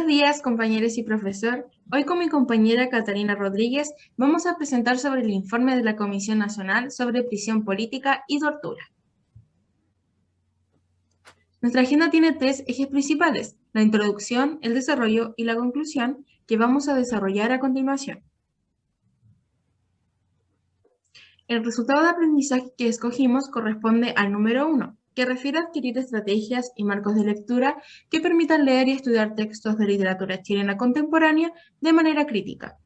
Buenos días, compañeros y profesor. Hoy con mi compañera Catarina Rodríguez vamos a presentar sobre el informe de la Comisión Nacional sobre Prisión Política y Tortura. Nuestra agenda tiene tres ejes principales: la introducción, el desarrollo y la conclusión, que vamos a desarrollar a continuación. El resultado de aprendizaje que escogimos corresponde al número 1, que refiere a adquirir estrategias y marcos de lectura que permitan leer y estudiar textos de literatura chilena contemporánea de manera crítica.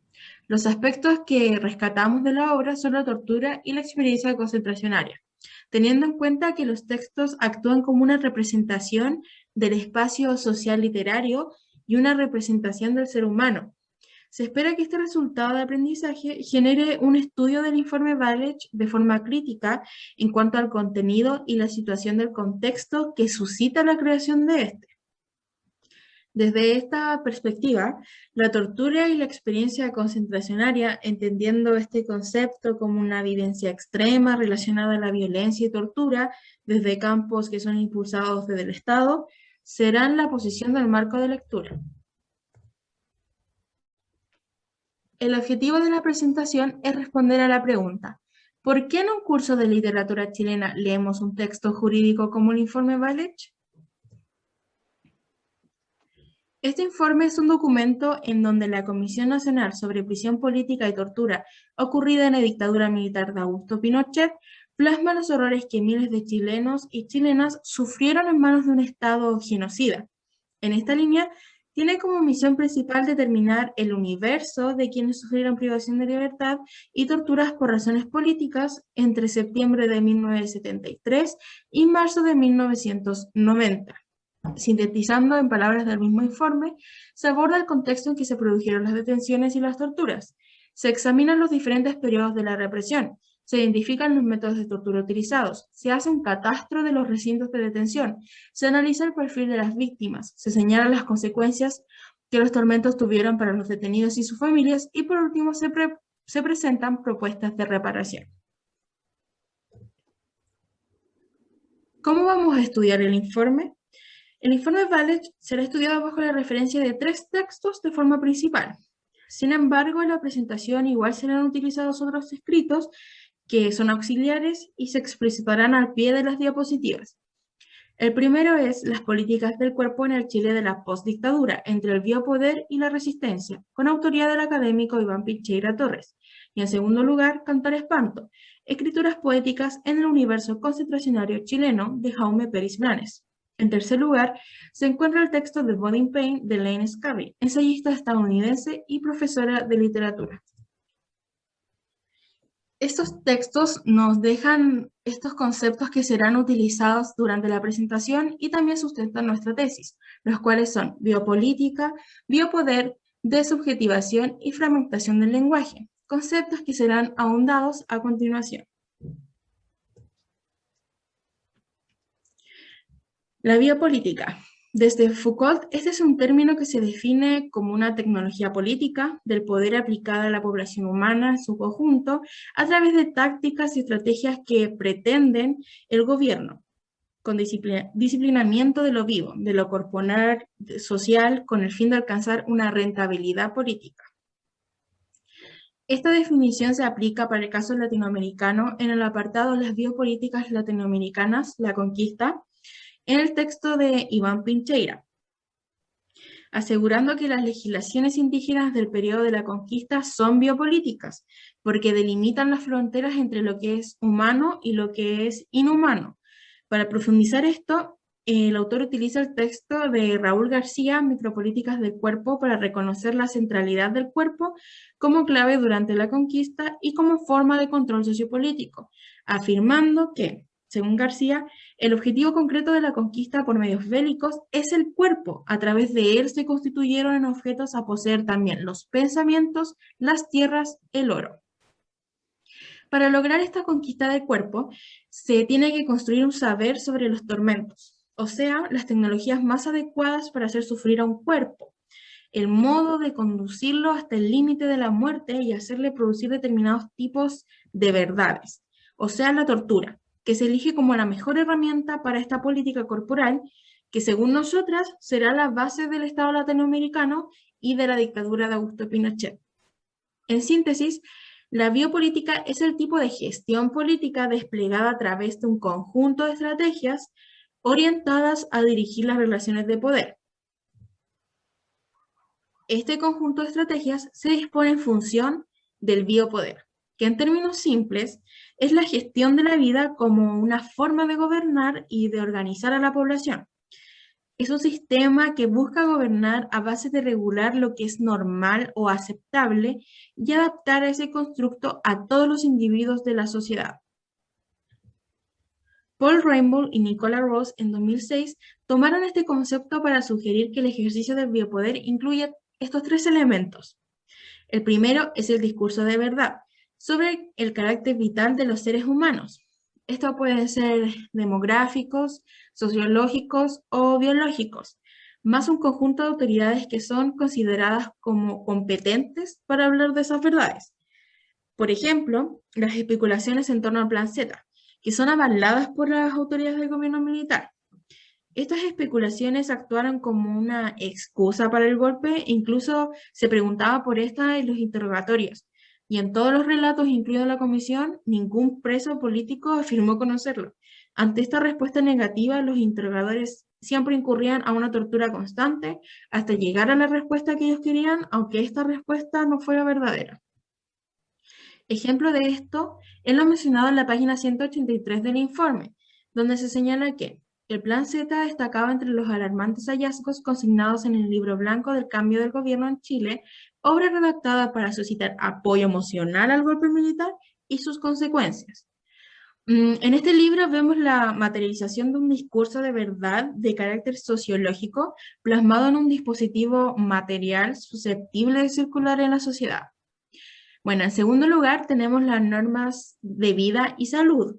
Los aspectos que rescatamos de la obra son la tortura y la experiencia concentracionaria, teniendo en cuenta que los textos actúan como una representación del espacio social literario y una representación del ser humano. Se espera que este resultado de aprendizaje genere un estudio del informe Balich de forma crítica en cuanto al contenido y la situación del contexto que suscita la creación de este. Desde esta perspectiva, la tortura y la experiencia concentracionaria, entendiendo este concepto como una vivencia extrema relacionada a la violencia y tortura desde campos que son impulsados desde el Estado, serán la posición del marco de lectura. El objetivo de la presentación es responder a la pregunta: ¿por qué en un curso de literatura chilena leemos un texto jurídico como el informe Balich? Este informe es un documento en donde la Comisión Nacional sobre Prisión Política y Tortura ocurrida en la dictadura militar de Augusto Pinochet plasma los horrores que miles de chilenos y chilenas sufrieron en manos de un Estado genocida. En esta línea, tiene como misión principal determinar el universo de quienes sufrieron privación de libertad y torturas por razones políticas entre septiembre de 1973 y marzo de 1990. Sintetizando en palabras del mismo informe, se aborda el contexto en que se produjeron las detenciones y las torturas. Se examinan los diferentes periodos de la represión, se identifican los métodos de tortura utilizados, se hace un catastro de los recintos de detención, se analiza el perfil de las víctimas, se señalan las consecuencias que los tormentos tuvieron para los detenidos y sus familias, y por último se presentan propuestas de reparación. ¿Cómo vamos a estudiar el informe? El informe Balich será estudiado bajo la referencia de 3 textos de forma principal. Sin embargo, en la presentación igual serán utilizados otros escritos que son auxiliares y se explicitarán al pie de las diapositivas. El primero es Las políticas del cuerpo en el Chile de la postdictadura, entre el biopoder y la resistencia, con autoría del académico Iván Pincheira Torres. Y en segundo lugar, Cantar Espanto, escrituras poéticas en el universo concentracionario chileno de Jaume Peris Blanes. En tercer lugar, se encuentra el texto de Body and Pain de Lane Scarry, ensayista estadounidense y profesora de literatura. Estos textos nos dejan estos conceptos que serán utilizados durante la presentación y también sustentan nuestra tesis, los cuales son biopolítica, biopoder, desubjetivación y fragmentación del lenguaje, conceptos que serán ahondados a continuación. La biopolítica. Desde Foucault, este es un término que se define como una tecnología política del poder aplicada a la población humana en su conjunto a través de tácticas y estrategias que pretenden el gobierno, con disciplinamiento de lo vivo, de lo corporal, social, con el fin de alcanzar una rentabilidad política. Esta definición se aplica para el caso latinoamericano en el apartado Las biopolíticas latinoamericanas, la conquista, en el texto de Iván Pincheira, asegurando que las legislaciones indígenas del periodo de la conquista son biopolíticas, porque delimitan las fronteras entre lo que es humano y lo que es inhumano. Para profundizar esto, el autor utiliza el texto de Raúl García, Micropolíticas del cuerpo, para reconocer la centralidad del cuerpo como clave durante la conquista y como forma de control sociopolítico, afirmando que, según García, el objetivo concreto de la conquista por medios bélicos es el cuerpo. A través de él se constituyeron en objetos a poseer también los pensamientos, las tierras, el oro. Para lograr esta conquista del cuerpo, se tiene que construir un saber sobre los tormentos, o sea, las tecnologías más adecuadas para hacer sufrir a un cuerpo, el modo de conducirlo hasta el límite de la muerte y hacerle producir determinados tipos de verdades, o sea, la tortura, que se elige como la mejor herramienta para esta política corporal que según nosotras será la base del Estado latinoamericano y de la dictadura de Augusto Pinochet. En síntesis, la biopolítica es el tipo de gestión política desplegada a través de un conjunto de estrategias orientadas a dirigir las relaciones de poder. Este conjunto de estrategias se dispone en función del biopoder, que en términos simples es la gestión de la vida como una forma de gobernar y de organizar a la población. Es un sistema que busca gobernar a base de regular lo que es normal o aceptable y adaptar ese constructo a todos los individuos de la sociedad. Paul Rainbow y Nicola Ross en 2006 tomaron este concepto para sugerir que el ejercicio del biopoder incluye estos tres elementos. El primero es el discurso de verdad, sobre el carácter vital de los seres humanos. Esto puede ser demográficos, sociológicos o biológicos, más un conjunto de autoridades que son consideradas como competentes para hablar de esas verdades. Por ejemplo, las especulaciones en torno al Plan Z, que son avaladas por las autoridades del gobierno militar. Estas especulaciones actuaron como una excusa para el golpe, incluso se preguntaba por esta en los interrogatorios, y en todos los relatos, incluido la comisión, ningún preso político afirmó conocerlo. Ante esta respuesta negativa, los interrogadores siempre incurrían a una tortura constante hasta llegar a la respuesta que ellos querían, aunque esta respuesta no fuera verdadera. Ejemplo de esto es lo mencionado en la página 183 del informe, donde se señala que el Plan Z destacaba entre los alarmantes hallazgos consignados en el Libro Blanco del Cambio del Gobierno en Chile, obra redactada para suscitar apoyo emocional al golpe militar y sus consecuencias. En este libro vemos la materialización de un discurso de verdad de carácter sociológico plasmado en un dispositivo material susceptible de circular en la sociedad. Bueno, en segundo lugar tenemos las normas de vida y salud,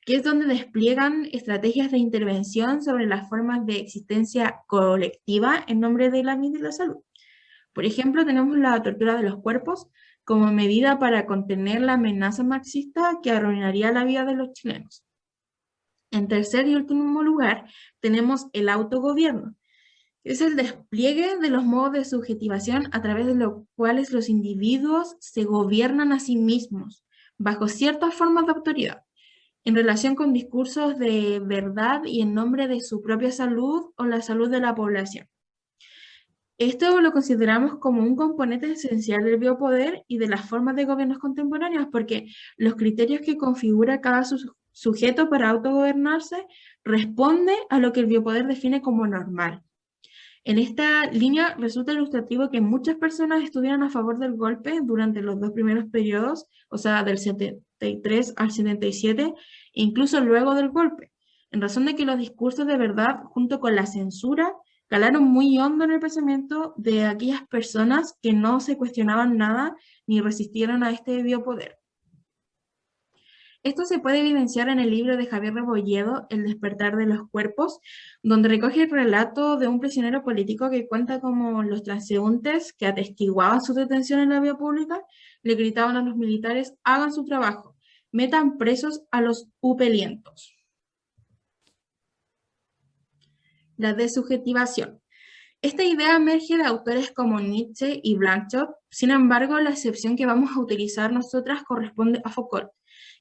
que es donde despliegan estrategias de intervención sobre las formas de existencia colectiva en nombre de la vida y la salud. Por ejemplo, tenemos la tortura de los cuerpos como medida para contener la amenaza marxista que arruinaría la vida de los chilenos. En tercer y último lugar, tenemos el autogobierno. Es el despliegue de los modos de subjetivación a través de los cuales los individuos se gobiernan a sí mismos, bajo ciertas formas de autoridad, en relación con discursos de verdad y en nombre de su propia salud o la salud de la población. Esto lo consideramos como un componente esencial del biopoder y de las formas de gobiernos contemporáneos, porque los criterios que configura cada sujeto para autogobernarse responde a lo que el biopoder define como normal. En esta línea resulta ilustrativo que muchas personas estuvieran a favor del golpe durante los dos primeros periodos, o sea, del 73 al 77, e incluso luego del golpe, en razón de que los discursos de verdad, junto con la censura, calaron muy hondo en el pensamiento de aquellas personas que no se cuestionaban nada ni resistieron a este biopoder. Esto se puede evidenciar en el libro de Javier Rebolledo, El despertar de los cuerpos, donde recoge el relato de un prisionero político que cuenta cómo los transeúntes que atestiguaban su detención en la vía pública le gritaban a los militares: hagan su trabajo, metan presos a los upelientos. La desubjetivación. Esta idea emerge de autores como Nietzsche y Blanchot, sin embargo, la excepción que vamos a utilizar nosotras corresponde a Foucault,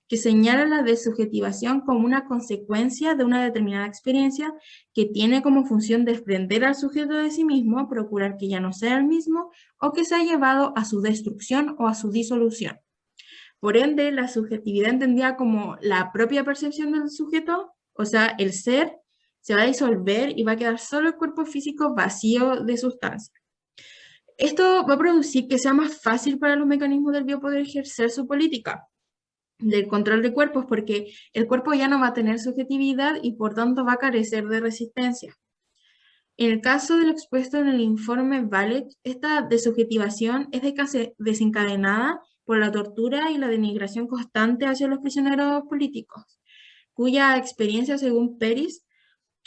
que señala la desubjetivación como una consecuencia de una determinada experiencia que tiene como función desprender al sujeto de sí mismo, procurar que ya no sea el mismo o que se ha llevado a su destrucción o a su disolución. Por ende, la subjetividad entendida como la propia percepción del sujeto, o sea, el ser, se va a disolver y va a quedar solo el cuerpo físico vacío de sustancia. Esto va a producir que sea más fácil para los mecanismos del biopoder ejercer su política del control de cuerpos, porque el cuerpo ya no va a tener subjetividad y por tanto va a carecer de resistencia. En el caso de lo expuesto en el informe Valech, esta desubjetivación es desencadenada por la tortura y la denigración constante hacia los prisioneros políticos, cuya experiencia, según Peris,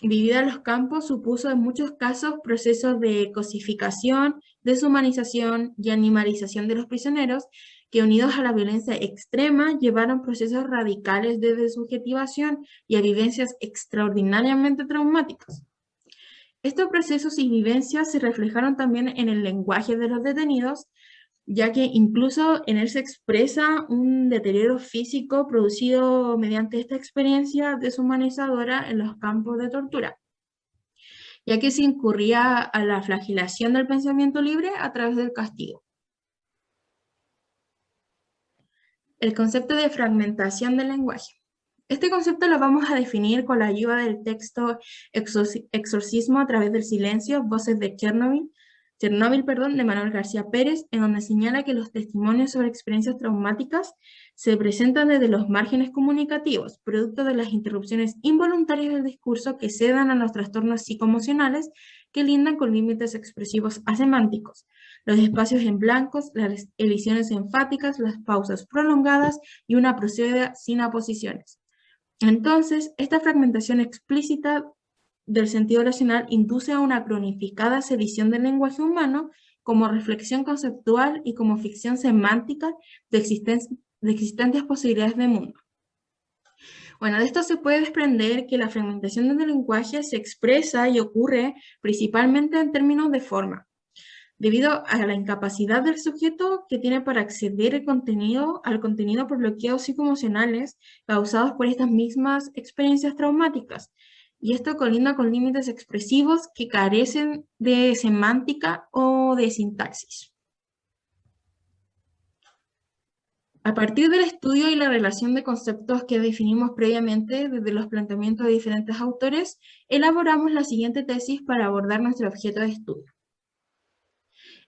vivida en los campos, supuso en muchos casos procesos de cosificación, deshumanización y animalización de los prisioneros, que unidos a la violencia extrema llevaron procesos radicales de desubjetivación y a vivencias extraordinariamente traumáticas. Estos procesos y vivencias se reflejaron también en el lenguaje de los detenidos, ya que incluso en él se expresa un deterioro físico producido mediante esta experiencia deshumanizadora en los campos de tortura, ya que se incurría a la flagelación del pensamiento libre a través del castigo. El concepto de fragmentación del lenguaje. Este concepto lo vamos a definir con la ayuda del texto Exorcismo a través del silencio, Voces de Chernobyl, de Manuel García Pérez, en donde señala que los testimonios sobre experiencias traumáticas se presentan desde los márgenes comunicativos, producto de las interrupciones involuntarias del discurso que se dan a los trastornos psicoemocionales que lindan con límites expresivos asemánticos, los espacios en blancos, las elisiones enfáticas, las pausas prolongadas y una prosodia sin aposiciones. Entonces, esta fragmentación explícita del sentido racional induce a una cronificada sedición del lenguaje humano como reflexión conceptual y como ficción semántica de existentes posibilidades de mundo. Bueno, de esto se puede desprender que la fragmentación del lenguaje se expresa y ocurre principalmente en términos de forma, debido a la incapacidad del sujeto que tiene para acceder al contenido por bloqueos psicoemocionales causados por estas mismas experiencias traumáticas. Y esto colinda con límites expresivos que carecen de semántica o de sintaxis. A partir del estudio y la relación de conceptos que definimos previamente desde los planteamientos de diferentes autores, elaboramos la siguiente tesis para abordar nuestro objeto de estudio.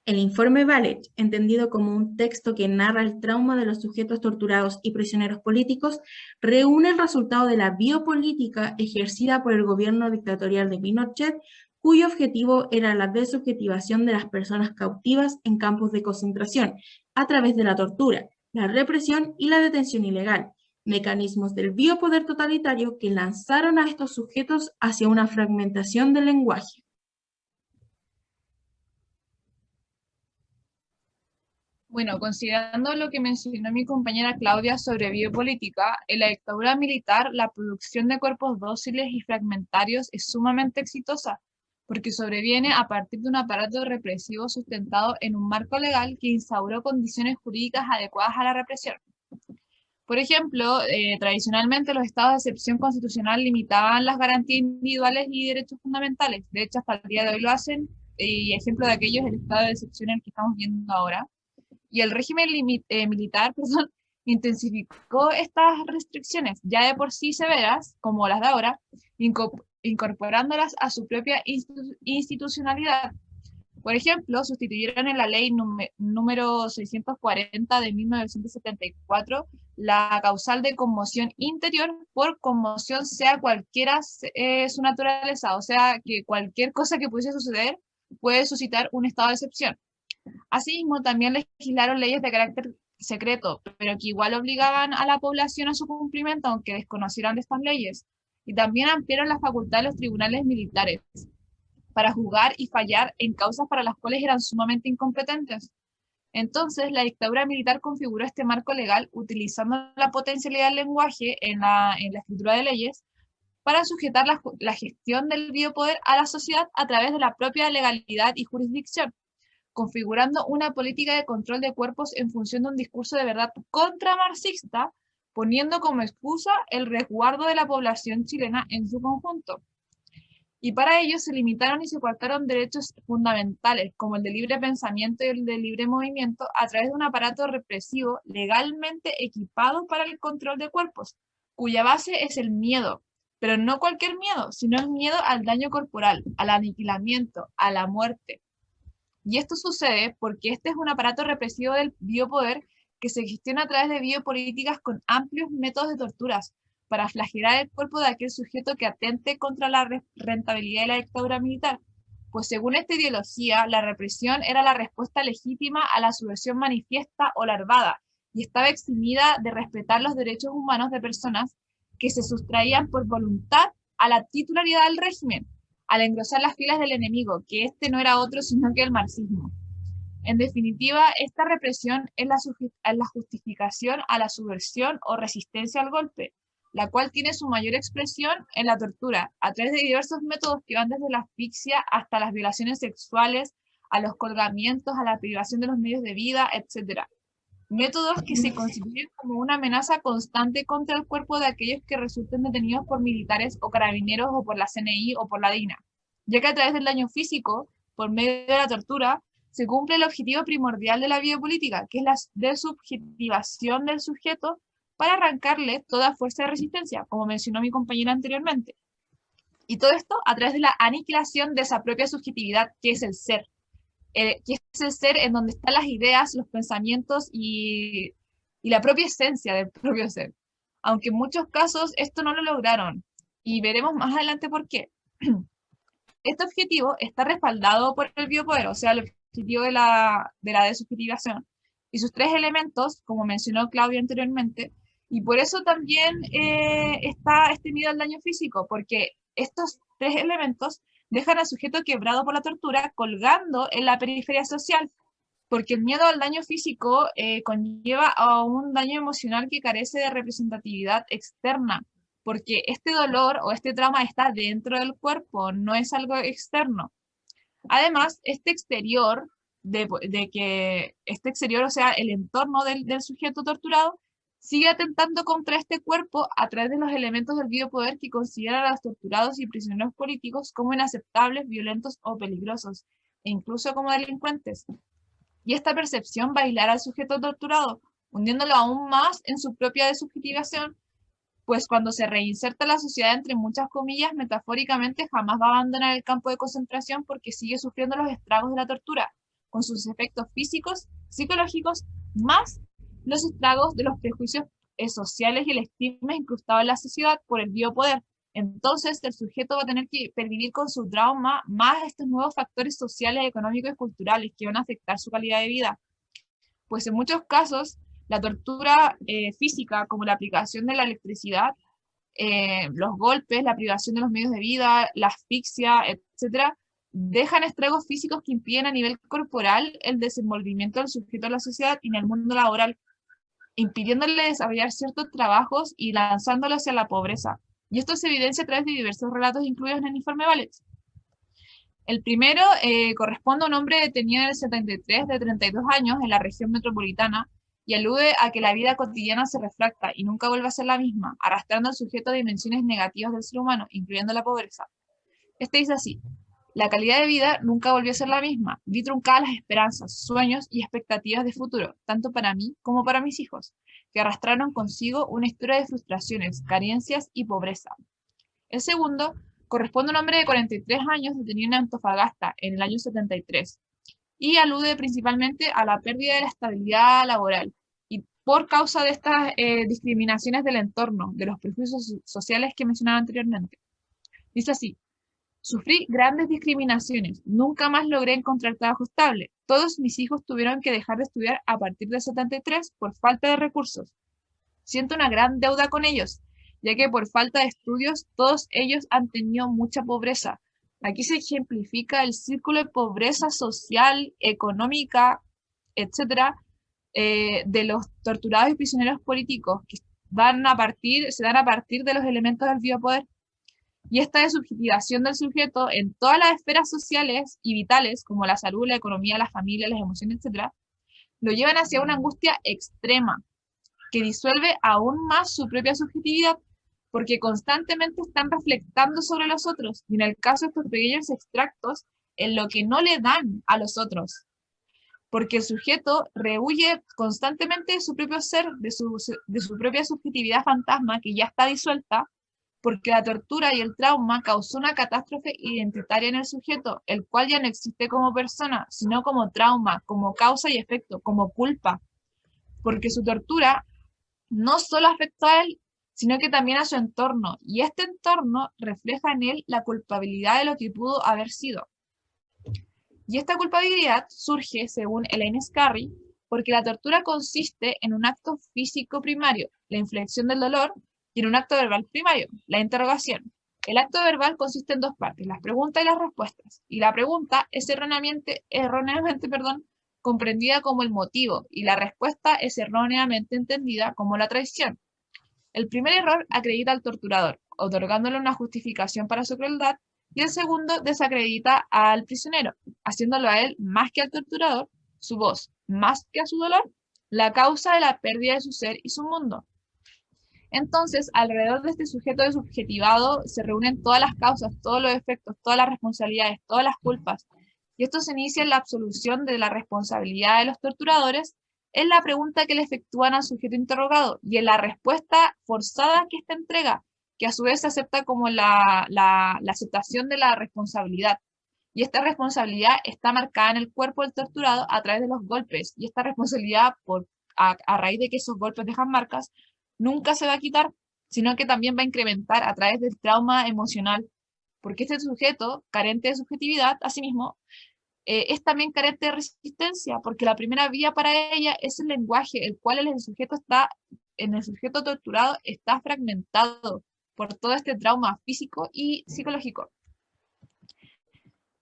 El informe Ballet, entendido como un texto que narra el trauma de los sujetos torturados y prisioneros políticos, reúne el resultado de la biopolítica ejercida por el gobierno dictatorial de Pinochet, cuyo objetivo era la desubjetivación de las personas cautivas en campos de concentración a través de la tortura, la represión y la detención ilegal, mecanismos del biopoder totalitario que lanzaron a estos sujetos hacia una fragmentación del lenguaje. Bueno, considerando lo que mencionó mi compañera Claudia sobre biopolítica, en la dictadura militar la producción de cuerpos dóciles y fragmentarios es sumamente exitosa, porque sobreviene a partir de un aparato represivo sustentado en un marco legal que instauró condiciones jurídicas adecuadas a la represión. Por ejemplo, tradicionalmente los estados de excepción constitucional limitaban las garantías individuales y derechos fundamentales. De hecho, hasta el día de hoy lo hacen, y ejemplo de aquello es el estado de excepción en el que estamos viendo ahora. Y el régimen militar, perdón, intensificó estas restricciones, ya de por sí severas, como las de ahora, incorporándolas a su propia institucionalidad. Por ejemplo, sustituyeron en la ley número 640 de 1974 la causal de conmoción interior por conmoción, sea cualquiera su naturaleza, o sea, que cualquier cosa que pudiese suceder puede suscitar un estado de excepción. Asimismo, también legislaron leyes de carácter secreto, pero que igual obligaban a la población a su cumplimiento, aunque desconocieran de estas leyes. Y también ampliaron la facultad de los tribunales militares para juzgar y fallar en causas para las cuales eran sumamente incompetentes. Entonces, la dictadura militar configuró este marco legal utilizando la potencialidad del lenguaje en la escritura de leyes para sujetar la gestión del biopoder a la sociedad a través de la propia legalidad y jurisdicción, configurando una política de control de cuerpos en función de un discurso de verdad contramarxista, poniendo como excusa el resguardo de la población chilena en su conjunto. Y para ello se limitaron y se coartaron derechos fundamentales, como el de libre pensamiento y el de libre movimiento, a través de un aparato represivo legalmente equipado para el control de cuerpos, cuya base es el miedo, pero no cualquier miedo, sino el miedo al daño corporal, al aniquilamiento, a la muerte. Y esto sucede porque este es un aparato represivo del biopoder que se gestiona a través de biopolíticas con amplios métodos de torturas para flagelar el cuerpo de aquel sujeto que atente contra la rentabilidad de la dictadura militar. Pues según esta ideología, la represión era la respuesta legítima a la subversión manifiesta o larvada y estaba eximida de respetar los derechos humanos de personas que se sustraían por voluntad a la titularidad del régimen, al engrosar las filas del enemigo, que este no era otro sino que el marxismo. En definitiva, esta represión es la justificación a la subversión o resistencia al golpe, la cual tiene su mayor expresión en la tortura, a través de diversos métodos que van desde la asfixia hasta las violaciones sexuales, a los colgamientos, a la privación de los medios de vida, etc. Métodos que se constituyen como una amenaza constante contra el cuerpo de aquellos que resulten detenidos por militares o carabineros o por la CNI o por la DINA, ya que a través del daño físico, por medio de la tortura, se cumple el objetivo primordial de la biopolítica, que es la desubjetivación del sujeto para arrancarle toda fuerza de resistencia, como mencionó mi compañera anteriormente. Y todo esto a través de la aniquilación de esa propia subjetividad que es el ser, que es el ser en donde están las ideas, los pensamientos y la propia esencia del propio ser. Aunque en muchos casos esto no lo lograron, y veremos más adelante por qué. Este objetivo está respaldado por el biopoder, o sea, el objetivo de la desubjetivación, y sus tres elementos, como mencionó Claudia anteriormente, y por eso también está este miedo al daño físico, porque estos tres elementos dejan al sujeto quebrado por la tortura colgando en la periferia social, porque el miedo al daño físico conlleva a un daño emocional que carece de representatividad externa, porque este dolor o este trauma está dentro del cuerpo, no es algo externo. Además, este exterior, o sea, el entorno del sujeto torturado, sigue atentando contra este cuerpo a través de los elementos del biopoder que consideran a los torturados y prisioneros políticos como inaceptables, violentos o peligrosos, e incluso como delincuentes. Y esta percepción va a aislar al sujeto torturado, hundiéndolo aún más en su propia desubjetivación, pues cuando se reinserta en la sociedad, entre muchas comillas, metafóricamente, jamás va a abandonar el campo de concentración porque sigue sufriendo los estragos de la tortura, con sus efectos físicos, psicológicos, más los estragos de los prejuicios sociales y el estigma incrustado en la sociedad por el biopoder. Entonces, el sujeto va a tener que pervivir con su trauma más estos nuevos factores sociales, económicos y culturales que van a afectar su calidad de vida. Pues en muchos casos, la tortura física, como la aplicación de la electricidad, los golpes, la privación de los medios de vida, la asfixia, etcétera, dejan estragos físicos que impiden a nivel corporal el desenvolvimiento del sujeto en la sociedad y en el mundo laboral, impidiéndole desarrollar ciertos trabajos y lanzándolo hacia la pobreza. Y esto se evidencia a través de diversos relatos incluidos en el informe Valets. El primero corresponde a un hombre detenido en el 73 de 32 años en la región metropolitana y alude a que la vida cotidiana se refracta y nunca vuelve a ser la misma, arrastrando al sujeto a dimensiones negativas del ser humano, incluyendo la pobreza. Este dice así: la calidad de vida nunca volvió a ser la misma, vi truncadas las esperanzas, sueños y expectativas de futuro, tanto para mí como para mis hijos, que arrastraron consigo una historia de frustraciones, carencias y pobreza. El segundo corresponde a un hombre de 43 años detenido en Antofagasta en el año 73 y alude principalmente a la pérdida de la estabilidad laboral y por causa de estas discriminaciones del entorno, de los prejuicios sociales que mencionaba anteriormente. Dice así: sufrí grandes discriminaciones, nunca más logré encontrar trabajo estable. Todos mis hijos tuvieron que dejar de estudiar a partir del 73 por falta de recursos. Siento una gran deuda con ellos, ya que por falta de estudios todos ellos han tenido mucha pobreza. Aquí se ejemplifica el círculo de pobreza social, económica, etcétera, de los torturados y prisioneros políticos que se dan a partir de los elementos del biopoder. Y esta desubjetivación del sujeto en todas las esferas sociales y vitales, como la salud, la economía, la familia, las emociones, etcétera, lo llevan hacia una angustia extrema, que disuelve aún más su propia subjetividad, porque constantemente están reflectando sobre los otros, y en el caso de estos pequeños extractos, en lo que no le dan a los otros, porque el sujeto rehuye constantemente de su propio ser, de su propia subjetividad fantasma, que ya está disuelta, porque la tortura y el trauma causó una catástrofe identitaria en el sujeto, el cual ya no existe como persona, sino como trauma, como causa y efecto, como culpa, porque su tortura no solo afectó a él, sino que también a su entorno, y este entorno refleja en él la culpabilidad de lo que pudo haber sido. Y esta culpabilidad surge, según Elaine Scarry, porque la tortura consiste en un acto físico primario, la inflexión del dolor, y en un acto verbal primario, la interrogación. El acto verbal consiste en dos partes, las preguntas y las respuestas, y la pregunta es erróneamente comprendida como el motivo, y la respuesta es erróneamente entendida como la traición. El primer error acredita al torturador, otorgándole una justificación para su crueldad, y el segundo desacredita al prisionero, haciéndolo a él más que al torturador, su voz más que a su dolor, la causa de la pérdida de su ser y su mundo. Entonces, alrededor de este sujeto desubjetivado se reúnen todas las causas, todos los efectos, todas las responsabilidades, todas las culpas. Y esto se inicia en la absolución de la responsabilidad de los torturadores, en la pregunta que le efectúan al sujeto interrogado y en la respuesta forzada que éste entrega, que a su vez se acepta como la aceptación de la responsabilidad. Y esta responsabilidad está marcada en el cuerpo del torturado a través de los golpes. Y esta responsabilidad, a raíz de que esos golpes dejan marcas, nunca se va a quitar, sino que también va a incrementar a través del trauma emocional, porque este sujeto, carente de subjetividad, asimismo, es también carente de resistencia, porque la primera vía para ella es el lenguaje, el cual en el sujeto torturado está fragmentado por todo este trauma físico y psicológico.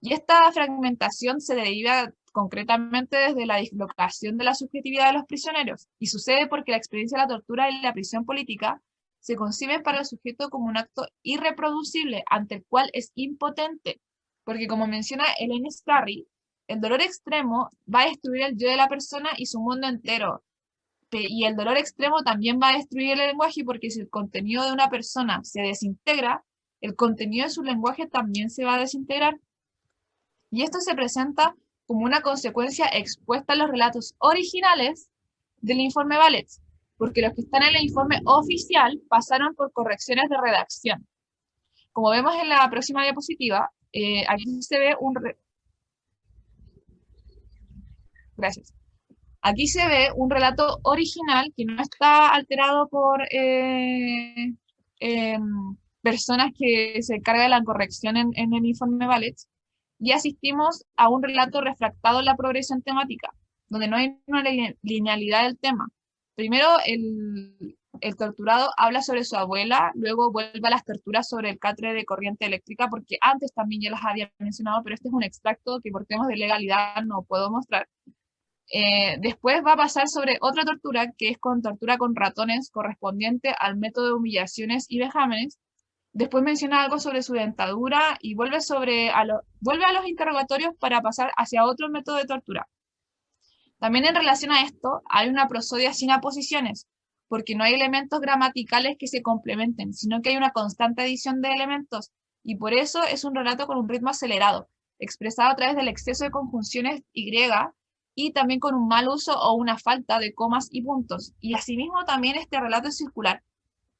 Y esta fragmentación se deriva concretamente desde la dislocación de la subjetividad de los prisioneros, y sucede porque la experiencia de la tortura y la prisión política se concibe para el sujeto como un acto irreproducible ante el cual es impotente, porque como menciona Elaine Scarry, el dolor extremo va a destruir el yo de la persona y su mundo entero, y el dolor extremo también va a destruir el lenguaje, porque si el contenido de una persona se desintegra, el contenido de su lenguaje también se va a desintegrar. Y esto se presenta como una consecuencia expuesta en los relatos originales del informe Valets, porque los que están en el informe oficial pasaron por correcciones de redacción. Como vemos en la próxima diapositiva, aquí se ve Gracias. Aquí se ve un relato original que no está alterado por personas que se encargan de la corrección en el informe Valets, y asistimos a un relato refractado en la progresión temática, donde no hay una linealidad del tema. Primero, el torturado habla sobre su abuela, luego vuelve a las torturas sobre el catre de corriente eléctrica, porque antes también ya las había mencionado, pero este es un extracto que por temas de legalidad no puedo mostrar. Después va a pasar sobre otra tortura, que es con tortura con ratones, correspondiente al método de humillaciones y vejámenes. Después menciona algo sobre su dentadura y vuelve a los interrogatorios para pasar hacia otro método de tortura. También en relación a esto, hay una prosodia sin aposiciones, porque no hay elementos gramaticales que se complementen, sino que hay una constante adición de elementos, y por eso es un relato con un ritmo acelerado, expresado a través del exceso de conjunciones y también con un mal uso o una falta de comas y puntos. Y asimismo también este relato es circular,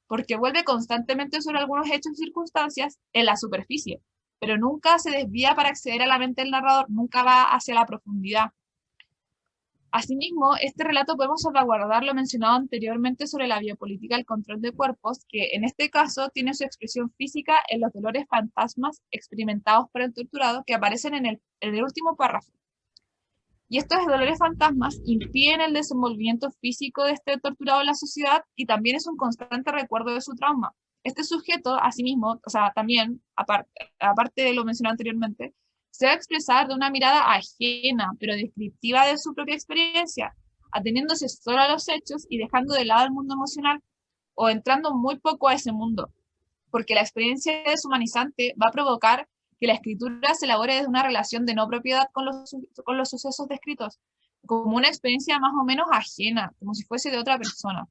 porque vuelve constantemente sobre algunos hechos y circunstancias en la superficie, pero nunca se desvía para acceder a la mente del narrador, nunca va hacia la profundidad. Asimismo, este relato podemos salvaguardar lo mencionado anteriormente sobre la biopolítica del control de cuerpos, que en este caso tiene su expresión física en los dolores fantasmas experimentados por el torturado que aparecen en el último párrafo. Y estos dolores fantasmas impiden el desenvolvimiento físico de este torturado en la sociedad y también es un constante recuerdo de su trauma. Este sujeto, asimismo, o sea, también, aparte de lo mencionado anteriormente, se va a expresar de una mirada ajena, pero descriptiva de su propia experiencia, ateniéndose solo a los hechos y dejando de lado el mundo emocional, o entrando muy poco a ese mundo, porque la experiencia deshumanizante va a provocar que la escritura se elabore desde una relación de no propiedad con los sucesos descritos, como una experiencia más o menos ajena, como si fuese de otra persona.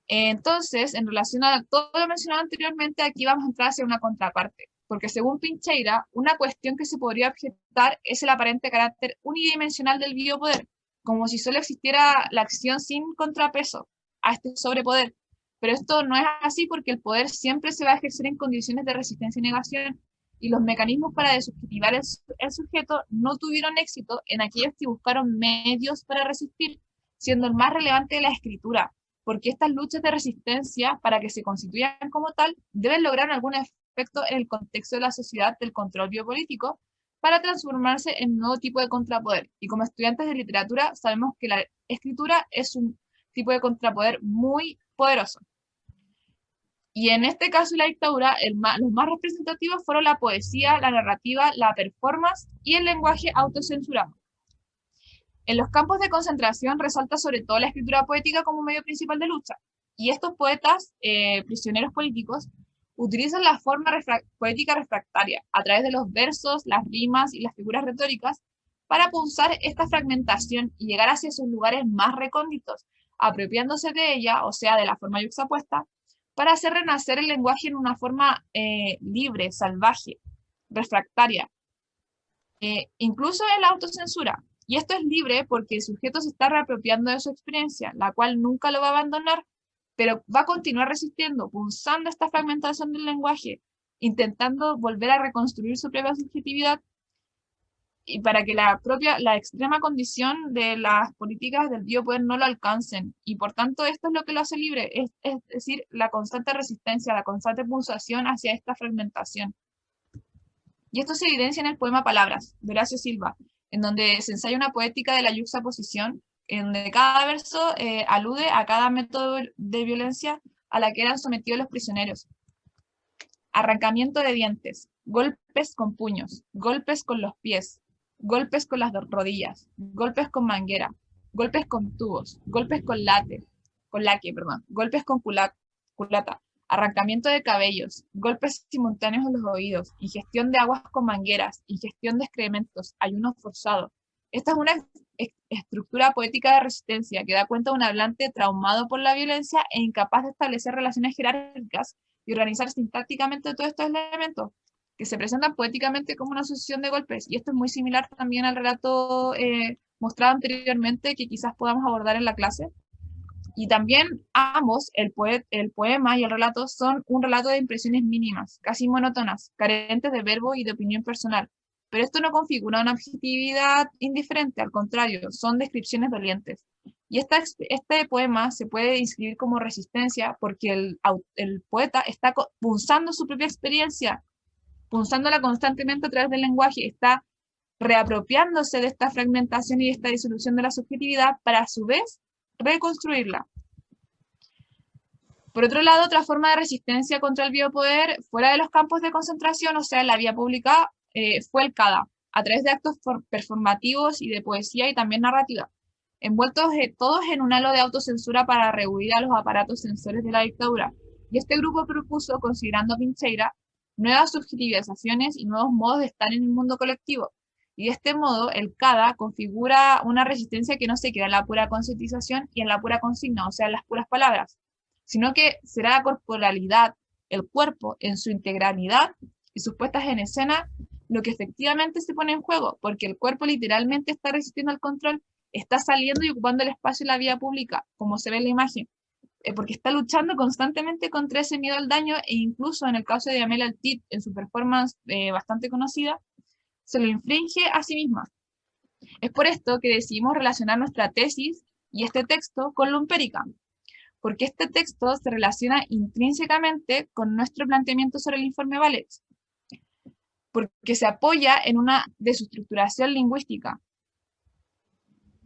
Entonces, en relación a todo lo mencionado anteriormente, aquí vamos a entrar hacia una contraparte, porque según Pincheira, una cuestión que se podría objetar es el aparente carácter unidimensional del biopoder, como si solo existiera la acción sin contrapeso a este sobrepoder. Pero esto no es así porque el poder siempre se va a ejercer en condiciones de resistencia y negación, y los mecanismos para desubjetivar el sujeto no tuvieron éxito en aquellos que buscaron medios para resistir, siendo el más relevante la escritura, porque estas luchas de resistencia, para que se constituyan como tal, deben lograr algún efecto en el contexto de la sociedad del control biopolítico para transformarse en un nuevo tipo de contrapoder. Y como estudiantes de literatura sabemos que la escritura es un tipo de contrapoder muy poderoso. Y en este caso de la dictadura, los más representativos fueron la poesía, la narrativa, la performance y el lenguaje autocensurado. En los campos de concentración resalta sobre todo la escritura poética como medio principal de lucha, Y estos poetas, prisioneros políticos, utilizan la forma poética refractaria a través de los versos, las rimas y las figuras retóricas para punzar esta fragmentación y llegar hacia sus lugares más recónditos, apropiándose de ella, o sea, de la forma yuxtapuesta, para hacer renacer el lenguaje en una forma libre, salvaje, refractaria, incluso en la autocensura. Y esto es libre porque el sujeto se está reapropiando de su experiencia, la cual nunca lo va a abandonar, pero va a continuar resistiendo, pulsando esta fragmentación del lenguaje, intentando volver a reconstruir su propia subjetividad y para que la extrema condición de las políticas del biopoder no lo alcancen. Y por tanto, esto es lo que lo hace libre, es decir, la constante resistencia, la constante pulsación hacia esta fragmentación. Y esto se evidencia en el poema Palabras, de Horacio Silva, en donde se ensaya una poética de la yuxtaposición, en donde cada verso alude a cada método de violencia a la que eran sometidos los prisioneros. Arrancamiento de dientes, golpes con puños, golpes con los pies, golpes con las rodillas, golpes con manguera, golpes con tubos, golpes con laque, golpes con culata, arrancamiento de cabellos, golpes simultáneos en los oídos, ingestión de aguas con mangueras, ingestión de excrementos, ayuno forzado. Esta es una estructura poética de resistencia que da cuenta de un hablante traumado por la violencia e incapaz de establecer relaciones jerárquicas y organizar sintácticamente todos estos elementos que se presentan poéticamente como una sucesión de golpes. Y esto es muy similar también al relato mostrado anteriormente que quizás podamos abordar en la clase. Y también ambos, el poema y el relato, son un relato de impresiones mínimas, casi monótonas, carentes de verbo y de opinión personal. Pero esto no configura una objetividad indiferente, al contrario, son descripciones dolientes. Y este poema se puede inscribir como resistencia porque el poeta está punzando su propia experiencia, punzándola constantemente a través del lenguaje, está reapropiándose de esta fragmentación y de esta disolución de la subjetividad para a su vez reconstruirla. Por otro lado, otra forma de resistencia contra el biopoder fuera de los campos de concentración, o sea, en la vía pública, fue el CADA, a través de actos performativos y de poesía y también narrativa, envueltos todos en un halo de autocensura para rehuir a los aparatos censores de la dictadura. Y este grupo propuso, considerando a Pincheira, nuevas subjetivizaciones y nuevos modos de estar en el mundo colectivo. Y de este modo, el CADA configura una resistencia que no se queda en la pura concientización y en la pura consigna, o sea, en las puras palabras, sino que será la corporalidad, el cuerpo en su integralidad y sus puestas en escena lo que efectivamente se pone en juego, porque el cuerpo literalmente está resistiendo al control, está saliendo y ocupando el espacio en la vía pública, como se ve en la imagen, porque está luchando constantemente contra ese miedo al daño e incluso en el caso de Amela Altit, en su performance bastante conocida, se lo infringe a sí misma. Es por esto que decidimos relacionar nuestra tesis y este texto con Lumpérica, porque este texto se relaciona intrínsecamente con nuestro planteamiento sobre el informe Valets, porque se apoya en una desestructuración lingüística.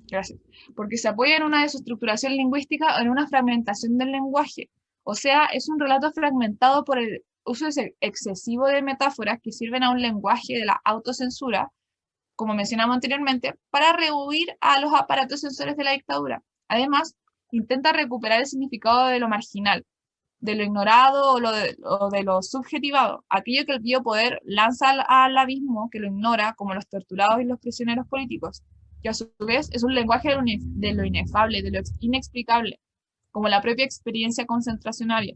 Gracias. Porque se apoya en una desestructuración lingüística o en una fragmentación del lenguaje. O sea, es un relato fragmentado por el uso excesivo de metáforas que sirven a un lenguaje de la autocensura, como mencionamos anteriormente, para rehuir a los aparatos censores de la dictadura. Además, intenta recuperar el significado de lo marginal, de lo ignorado o de lo subjetivado, aquello que el biopoder lanza al abismo, que lo ignora, como los torturados y los prisioneros políticos, que a su vez es un lenguaje de lo inefable, de lo inexplicable, como la propia experiencia concentracionaria.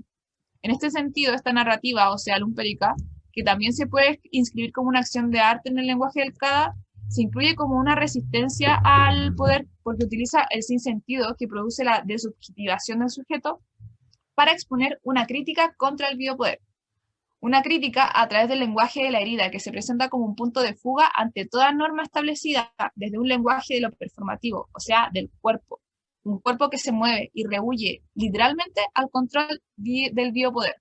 En este sentido, esta narrativa, o sea, lumpérica, que también se puede inscribir como una acción de arte en el lenguaje del CADA, se incluye como una resistencia al poder porque utiliza el sinsentido que produce la desubjetivación del sujeto para exponer una crítica contra el biopoder. Una crítica a través del lenguaje de la herida, que se presenta como un punto de fuga ante toda norma establecida desde un lenguaje de lo performativo, o sea, del cuerpo. Un cuerpo que se mueve y rehuye literalmente al control del biopoder.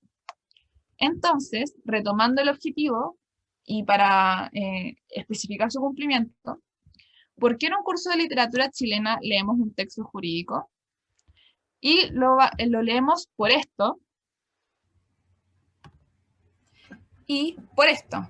Entonces, retomando el objetivo y para especificar su cumplimiento, ¿por qué en un curso de literatura chilena leemos un texto jurídico? Y lo leemos por esto y por esto.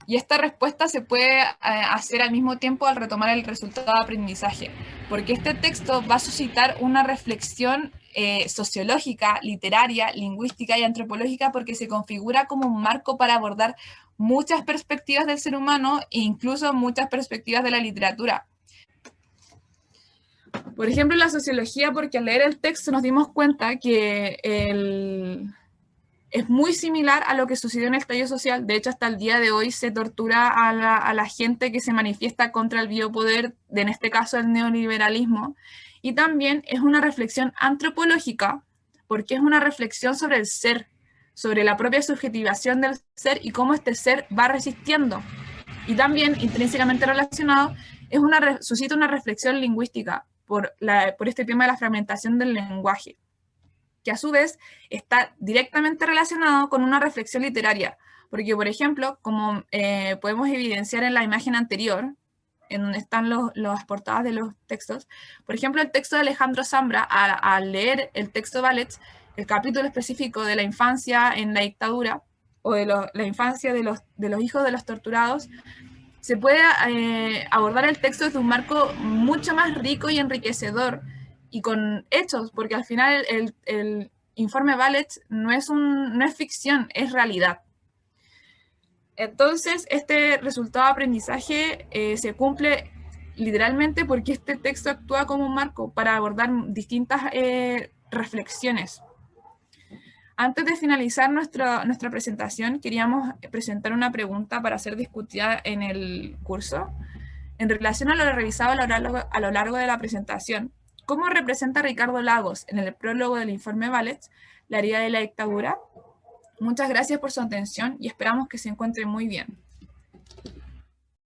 Y esta respuesta se puede hacer al mismo tiempo al retomar el resultado de aprendizaje, porque este texto va a suscitar una reflexión sociológica, literaria, lingüística y antropológica, porque se configura como un marco para abordar muchas perspectivas del ser humano e incluso muchas perspectivas de la literatura. Por ejemplo, la sociología, porque al leer el texto nos dimos cuenta que es muy similar a lo que sucedió en el estallido social. De hecho, hasta el día de hoy se tortura a la gente que se manifiesta contra el biopoder, en este caso el neoliberalismo. Y también es una reflexión antropológica, porque es una reflexión sobre el ser, sobre la propia subjetivación del ser y cómo este ser va resistiendo. Y también, intrínsecamente relacionado, suscita una reflexión lingüística por este tema de la fragmentación del lenguaje, que a su vez está directamente relacionado con una reflexión literaria, porque, por ejemplo, como podemos evidenciar en la imagen anterior, en donde están las portadas de los textos, por ejemplo, el texto de Alejandro Zambra, al leer el texto Valets, el capítulo específico de la infancia en la dictadura, o de la infancia de los hijos de los torturados, se puede abordar el texto desde un marco mucho más rico y enriquecedor y con hechos, porque al final el informe Valets no es ficción, es realidad. Entonces, este resultado de aprendizaje se cumple literalmente porque este texto actúa como un marco para abordar distintas reflexiones. Antes de finalizar nuestra presentación, queríamos presentar una pregunta para ser discutida en el curso. En relación a lo revisado a lo largo de la presentación, ¿cómo representa Ricardo Lagos en el prólogo del informe Valets la herida de la dictadura? Muchas gracias por su atención y esperamos que se encuentre muy bien.